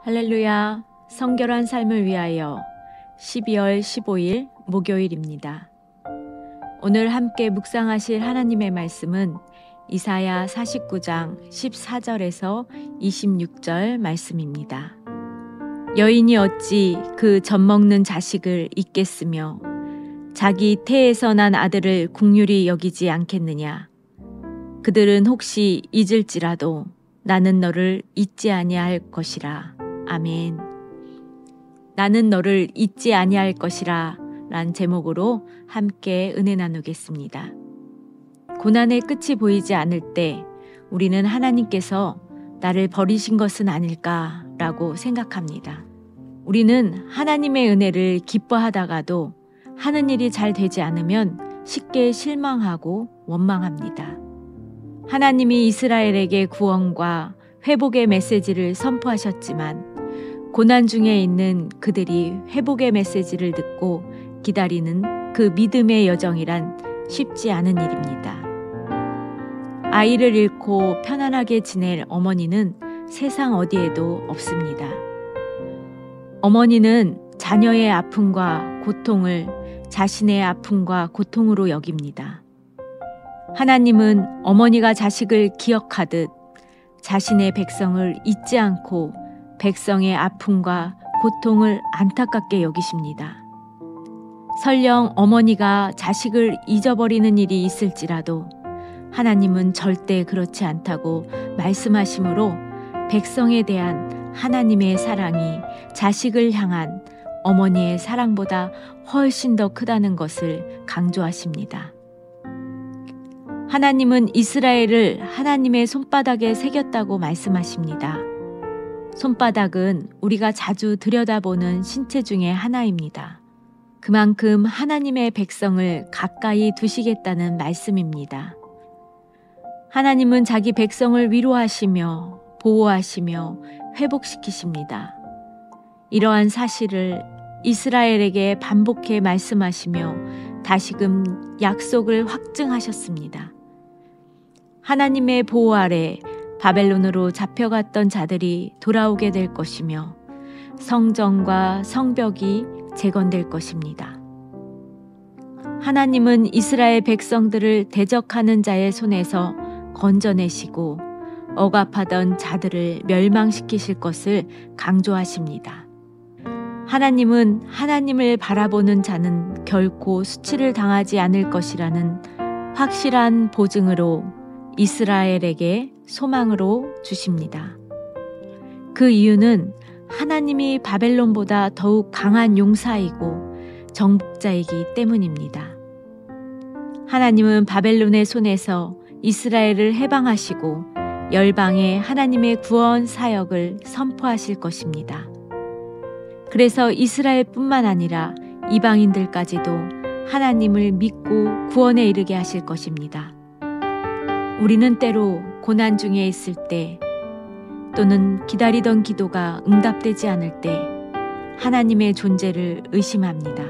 할렐루야, 성결한 삶을 위하여 12월 15일 목요일입니다. 오늘 함께 묵상하실 하나님의 말씀은 이사야 49장 14절에서 26절 말씀입니다. 여인이 어찌 그 젖먹는 자식을 잊겠으며 자기 태에서 난 아들을 긍휼히 여기지 않겠느냐. 그들은 혹시 잊을지라도 나는 너를 잊지 아니할 것이라. 아멘. 나는 너를 잊지 아니할 것이라 란 제목으로 함께 은혜 나누겠습니다. 고난의 끝이 보이지 않을 때 우리는 하나님께서 나를 버리신 것은 아닐까라고 생각합니다. 우리는 하나님의 은혜를 기뻐하다가도 하는 일이 잘 되지 않으면 쉽게 실망하고 원망합니다. 하나님이 이스라엘에게 구원과 회복의 메시지를 선포하셨지만 고난 중에 있는 그들이 회복의 메시지를 듣고 기다리는 그 믿음의 여정이란 쉽지 않은 일입니다. 아이를 잃고 편안하게 지낼 어머니는 세상 어디에도 없습니다. 어머니는 자녀의 아픔과 고통을 자신의 아픔과 고통으로 여깁니다. 하나님은 어머니가 자식을 기억하듯 자신의 백성을 잊지 않고 백성의 아픔과 고통을 안타깝게 여기십니다. 설령 어머니가 자식을 잊어버리는 일이 있을지라도 하나님은 절대 그렇지 않다고 말씀하시므로 백성에 대한 하나님의 사랑이 자식을 향한 어머니의 사랑보다 훨씬 더 크다는 것을 강조하십니다. 하나님은 이스라엘을 하나님의 손바닥에 새겼다고 말씀하십니다. 손바닥은 우리가 자주 들여다보는 신체 중에 하나입니다. 그만큼 하나님의 백성을 가까이 두시겠다는 말씀입니다. 하나님은 자기 백성을 위로하시며 보호하시며 회복시키십니다. 이러한 사실을 이스라엘에게 반복해 말씀하시며 다시금 약속을 확증하셨습니다. 하나님의 보호 아래 바벨론으로 잡혀갔던 자들이 돌아오게 될 것이며 성전과 성벽이 재건될 것입니다. 하나님은 이스라엘 백성들을 대적하는 자의 손에서 건져내시고 억압하던 자들을 멸망시키실 것을 강조하십니다. 하나님은 하나님을 바라보는 자는 결코 수치를 당하지 않을 것이라는 확실한 보증으로 이스라엘에게 소망으로 주십니다. 그 이유는 하나님이 바벨론보다 더욱 강한 용사이고 정복자이기 때문입니다. 하나님은 바벨론의 손에서 이스라엘을 해방하시고 열방에 하나님의 구원 사역을 선포하실 것입니다. 그래서 이스라엘뿐만 아니라 이방인들까지도 하나님을 믿고 구원에 이르게 하실 것입니다. 우리는 때로 고난 중에 있을 때 또는 기다리던 기도가 응답되지 않을 때 하나님의 존재를 의심합니다.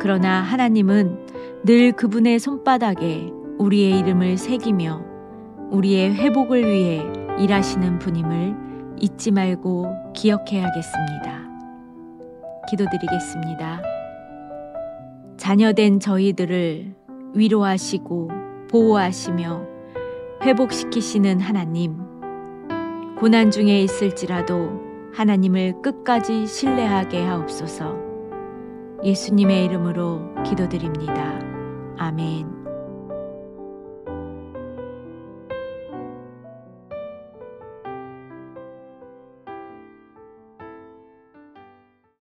그러나 하나님은 늘 그분의 손바닥에 우리의 이름을 새기며 우리의 회복을 위해 일하시는 분임을 잊지 말고 기억해야겠습니다. 기도드리겠습니다. 자녀된 저희들을 위로하시고 보호하시며 회복시키시는 하나님, 고난 중에 있을지라도 하나님을 끝까지 신뢰하게 하옵소서. 예수님의 이름으로 기도드립니다. 아멘.